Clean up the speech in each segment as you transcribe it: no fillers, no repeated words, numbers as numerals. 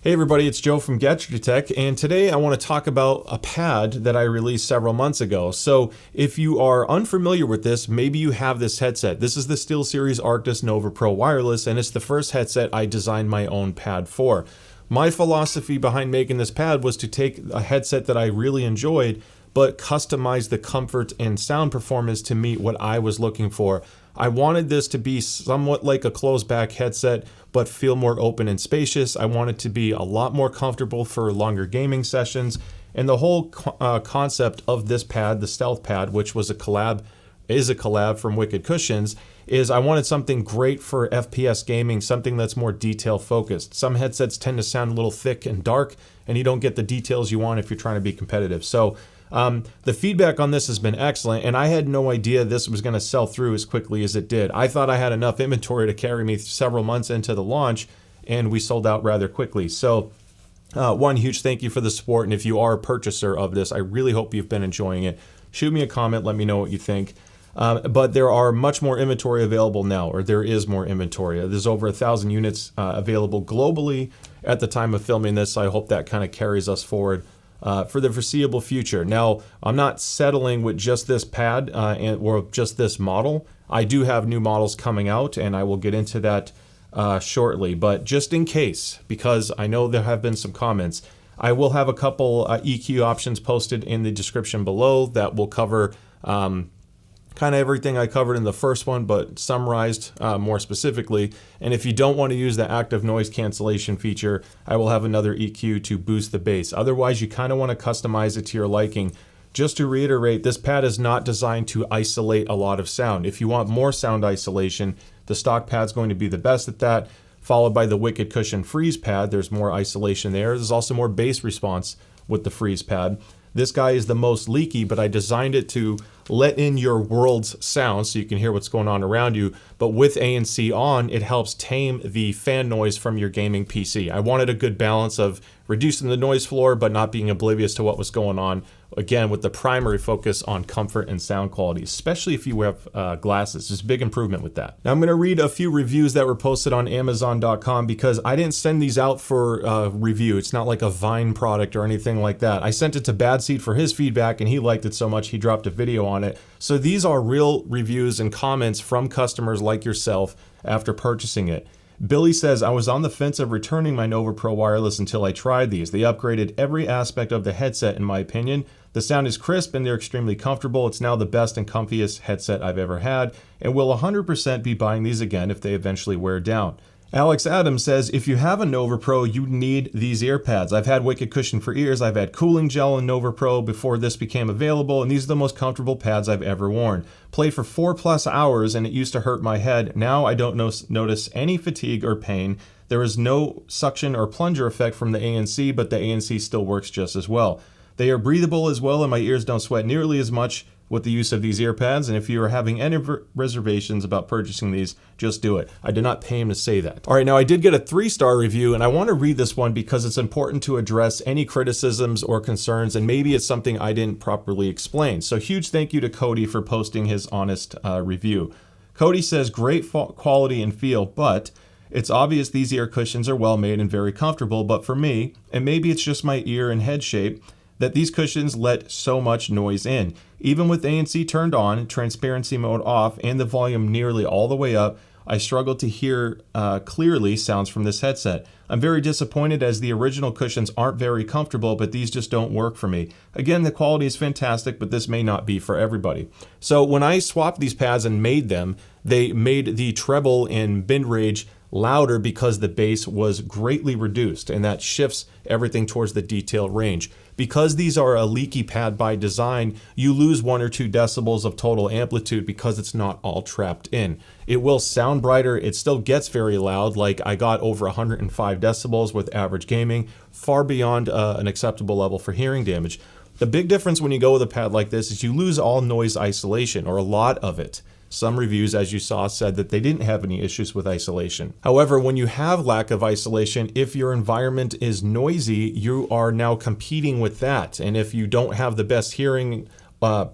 Hey everybody, it's Joe from GadgetryTech, and today I want to talk about a pad that I released several months ago. So if you are unfamiliar with this, maybe you have this headset. This is the StealthZ Arctis Nova Pro Wireless, and it's the first headset I designed my own pad for. My philosophy behind making this pad was to take a headset that I really enjoyed, but customize the comfort and sound performance to meet what I was looking for. I wanted this to be somewhat like a closed back headset, but feel more open and spacious. I want it to be a lot more comfortable for longer gaming sessions. And the whole concept of this pad, the Stealth Pad, which was is a collab from Wicked Cushions, is I wanted something great for FPS gaming, something that's more detail focused. Some headsets tend to sound a little thick and dark, and you don't get the details you want if you're trying to be competitive. So the feedback on this has been excellent, and I had no idea this was going to sell through as quickly as it did. I thought I had enough inventory to carry me several months into the launch, and we sold out rather quickly. So one huge thank you for the support, and if you are a purchaser of this, I really hope you've been enjoying it. Shoot me a comment, let me know what you think. But there are much more inventory available now, or there is more inventory. There's over 1,000 units available globally at the time of filming this, so I hope that kind of carries us forward for the foreseeable future. Now, I'm not settling with just this pad or just this model. I do have new models coming out, and I will get into that shortly. But just in case, because I know there have been some comments, I will have a couple EQ options posted in the description below that will cover kind of everything I covered in the first one, but summarized more specifically. And if you don't want to use the active noise cancellation feature, I will have another EQ to boost the bass. Otherwise, you kind of want to customize it to your liking. Just to reiterate, this pad is not designed to isolate a lot of sound. If you want more sound isolation, the stock pad's going to be the best at that, followed by the Wicked Cushion Freeze pad. There's more isolation there. There's also more bass response with the Freeze pad. This guy is the most leaky, but I designed it to let in your world's sound so you can hear what's going on around you. But with ANC On, it helps tame the fan noise from your gaming PC. I wanted a good balance of reducing the noise floor, but not being oblivious to what was going on. Again, with the primary focus on comfort and sound quality, especially if you have glasses. There's a big improvement with that. Now I'm going to read a few reviews that were posted on Amazon.com because I didn't send these out for review. It's not like a Vine product or anything like that. I sent it to Bad Seed for his feedback, and he liked it so much he dropped a video on it. So these are real reviews and comments from customers like yourself after purchasing it. Billy says, I was on the fence of returning my Nova Pro Wireless until I tried these. They upgraded every aspect of the headset in my opinion. The sound is crisp and they're extremely comfortable. It's now the best and comfiest headset I've ever had, and will 100% be buying these again if they eventually wear down. Alex Adams says, if you have a Nova Pro, you need these ear pads. I've had Wicked Cushion for ears. I've had cooling gel in Nova Pro before this became available, and these are the most comfortable pads I've ever worn. Play for 4+ hours and it used to hurt my head. Now I don't notice any fatigue or pain. There is no suction or plunger effect from the ANC, but the ANC still works just as well. They are breathable as well, and my ears don't sweat nearly as much with the use of these ear pads, and if you are having any reservations about purchasing these, just do it. I did not pay him to say that. All right, now I did get a 3-star review, and I want to read this one because it's important to address any criticisms or concerns, and maybe it's something I didn't properly explain. So huge thank you to Cody for posting his honest review. Cody says, great quality and feel, but it's obvious these ear cushions are well made and very comfortable, but for me, and maybe it's just my ear and head shape, that these cushions let so much noise in. Even with ANC turned on, transparency mode off, and the volume nearly all the way up, I struggled to hear clearly sounds from this headset. I'm very disappointed as the original cushions aren't very comfortable, but these just don't work for me. Again, the quality is fantastic, but this may not be for everybody. So when I swapped these pads and made them, they made the treble and bend range louder because the bass was greatly reduced, and that shifts everything towards the detail range. Because these are a leaky pad by design, you lose 1 or 2 decibels of total amplitude because it's not all trapped in. It will sound brighter, it still gets very loud, like I got over 105 decibels with average gaming, far beyond an acceptable level for hearing damage. The big difference when you go with a pad like this is you lose all noise isolation, or a lot of it. Some reviews, as you saw, said that they didn't have any issues with isolation. However, when you have lack of isolation, if your environment is noisy, you are now competing with that. And if you don't have the best hearing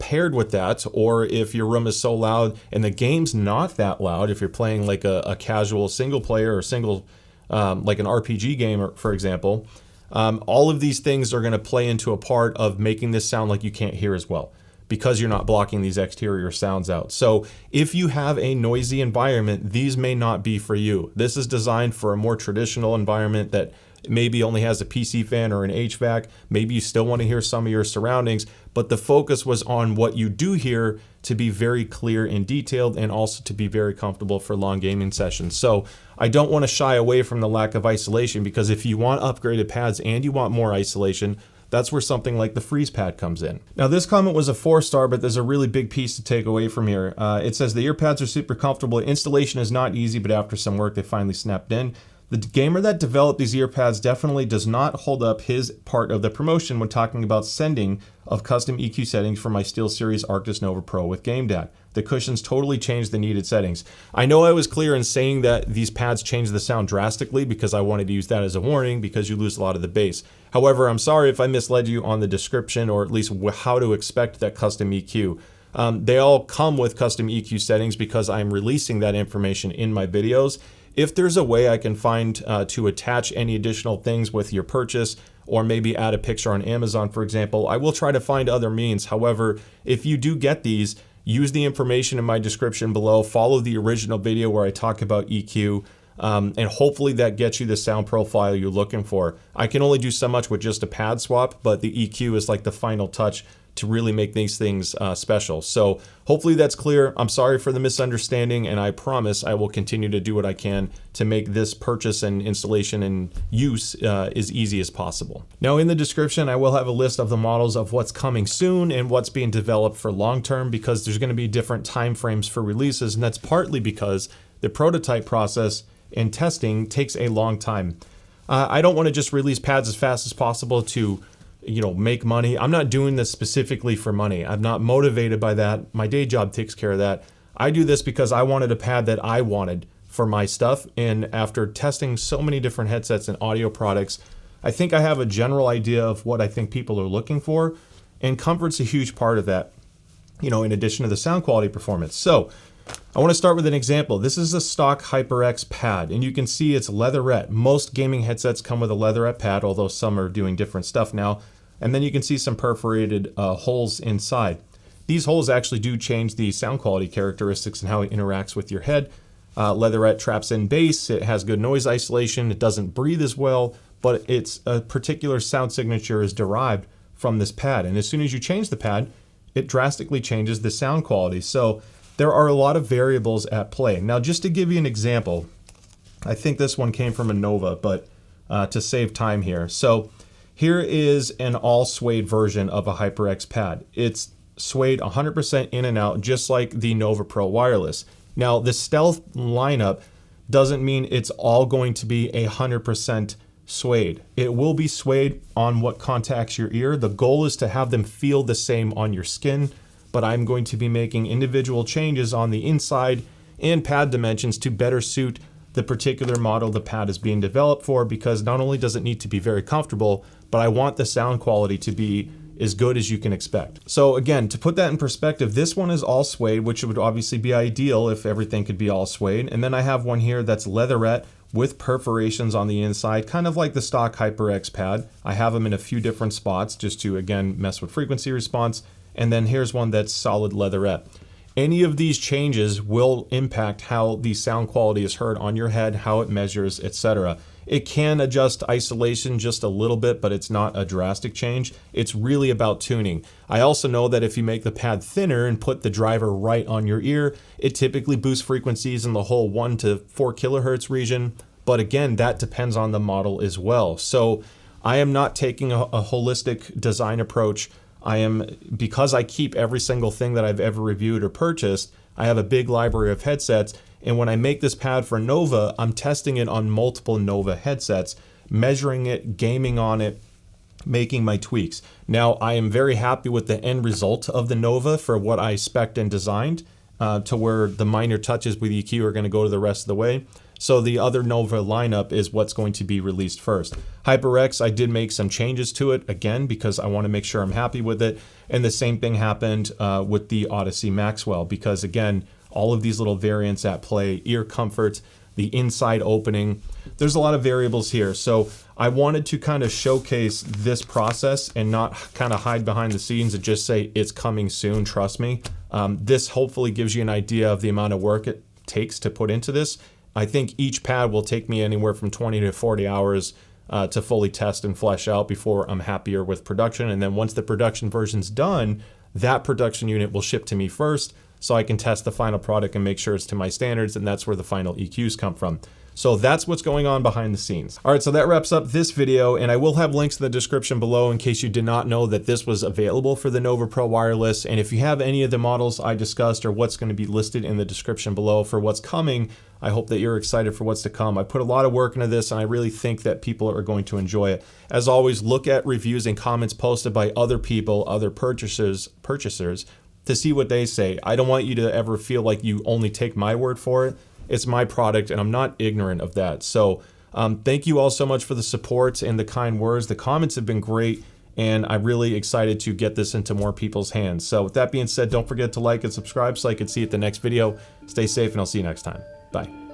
paired with that, or if your room is so loud and the game's not that loud, if you're playing like a casual single player or single like an RPG game, for example, all of these things are going to play into a part of making this sound like you can't hear as well, because you're not blocking these exterior sounds out. So if you have a noisy environment, these may not be for you. This is designed for a more traditional environment that maybe only has a PC fan or an HVAC. Maybe you still want to hear some of your surroundings, but the focus was on what you do hear to be very clear and detailed, and also to be very comfortable for long gaming sessions. So I don't want to shy away from the lack of isolation, because if you want upgraded pads and you want more isolation, that's where something like the Freeze Pad comes in. Now, this comment was a 4-star, but there's a really big piece to take away from here. It says the ear pads are super comfortable. Installation is not easy, but after some work, they finally snapped in. The gamer that developed these ear pads definitely does not hold up his part of the promotion when talking about sending of custom EQ settings for my StealthSeries Arctis Nova Pro with GameDAC. The cushions totally changed the needed settings. I know I was clear in saying that these pads change the sound drastically, because I wanted to use that as a warning, because you lose a lot of the bass. However, I'm sorry if I misled you on the description, or at least how to expect that custom EQ. They all come with custom EQ settings because I'm releasing that information in my videos. If there's a way I can find to attach any additional things with your purchase, or maybe add a picture on Amazon, for example, I will try to find other means. However, if you do get these, use the information in my description below, follow the original video where I talk about EQ, and hopefully that gets you the sound profile you're looking for. I can only do so much with just a pad swap, but the EQ is like the final touch to really make these things special. So hopefully that's clear. I'm sorry for the misunderstanding, and I promise I will continue to do what I can to make this purchase and installation and use as easy as possible. Now, in the description, I will have a list of the models of what's coming soon and what's being developed for long term, because there's going to be different time frames for releases, and that's partly because the prototype process and testing takes a long time. I don't want to just release pads as fast as possible to make money. I'm not doing this specifically for money. I'm not motivated by that. My day job takes care of that. I do this because I wanted a pad that I wanted for my stuff. And after testing so many different headsets and audio products, I think I have a general idea of what I think people are looking for. And comfort's a huge part of that, in addition to the sound quality performance. So I want to start with an example. This is a stock HyperX pad, and you can see it's leatherette. Most gaming headsets come with a leatherette pad, although some are doing different stuff now. And then you can see some perforated holes inside. These holes actually do change the sound quality characteristics and how it interacts with your head. Leatherette traps in bass. It has good noise isolation. It doesn't breathe as well, but its a particular sound signature is derived from this pad. And as soon as you change the pad, it drastically changes the sound quality. So there are a lot of variables at play. Now, just to give you an example, I think this one came from a Nova, but to save time here. So here is an all suede version of a HyperX pad. It's suede 100% in and out, just like the Nova Pro wireless. Now, the Stealth lineup doesn't mean it's all going to be 100% suede. It will be suede on what contacts your ear. The goal is to have them feel the same on your skin, but I'm going to be making individual changes on the inside and pad dimensions to better suit the particular model the pad is being developed for, because not only does it need to be very comfortable, but I want the sound quality to be as good as you can expect. So again, to put that in perspective, this one is all suede, which would obviously be ideal if everything could be all suede. And then I have one here that's leatherette with perforations on the inside, kind of like the stock HyperX pad. I have them in a few different spots just to, again, mess with frequency response. And then here's one that's solid leatherette. Any of these changes will impact how the sound quality is heard on your head, how it measures, etc. It can adjust isolation just a little bit, but it's not a drastic change. It's really about tuning. I also know that if you make the pad thinner and put the driver right on your ear, it typically boosts frequencies in the whole 1 to 4 kilohertz region. But again, that depends on the model as well. So I am not taking a holistic design approach. Because I keep every single thing that I've ever reviewed or purchased, I have a big library of headsets. And when I make this pad for Nova, I'm testing it on multiple Nova headsets, measuring it, gaming on it, making my tweaks. Now, I am very happy with the end result of the Nova for what I spec'd and designed, to where the minor touches with EQ are going to go to the rest of the way. So the other Nova lineup is what's going to be released first. HyperX, I did make some changes to it, again, because I want to make sure I'm happy with it. And the same thing happened with the Odyssey Maxwell, because again, all of these little variants at play, ear comfort, the inside opening. There's a lot of variables here. So I wanted to kind of showcase this process and not kind of hide behind the scenes and just say it's coming soon, trust me. This hopefully gives you an idea of the amount of work it takes to put into this. I think each pad will take me anywhere from 20 to 40 hours to fully test and flesh out before I'm happier with production. And then once the production version's done, that production unit will ship to me first so I can test the final product and make sure it's to my standards, and that's where the final EQs come from. So that's what's going on behind the scenes. All right, so that wraps up this video, and I will have links in the description below in case you did not know that this was available for the Nova Pro Wireless. And if you have any of the models I discussed or what's going to be listed in the description below for what's coming, I hope that you're excited for what's to come. I put a lot of work into this, and I really think that people are going to enjoy it. As always, look at reviews and comments posted by other people, other purchasers, to see what they say. I don't want you to ever feel like you only take my word for it. It's my product, and I'm not ignorant of that. So thank you all so much for the support and the kind words. The comments have been great, and I'm really excited to get this into more people's hands. So with that being said, don't forget to like and subscribe so I can see you at the next video. Stay safe, and I'll see you next time. Bye.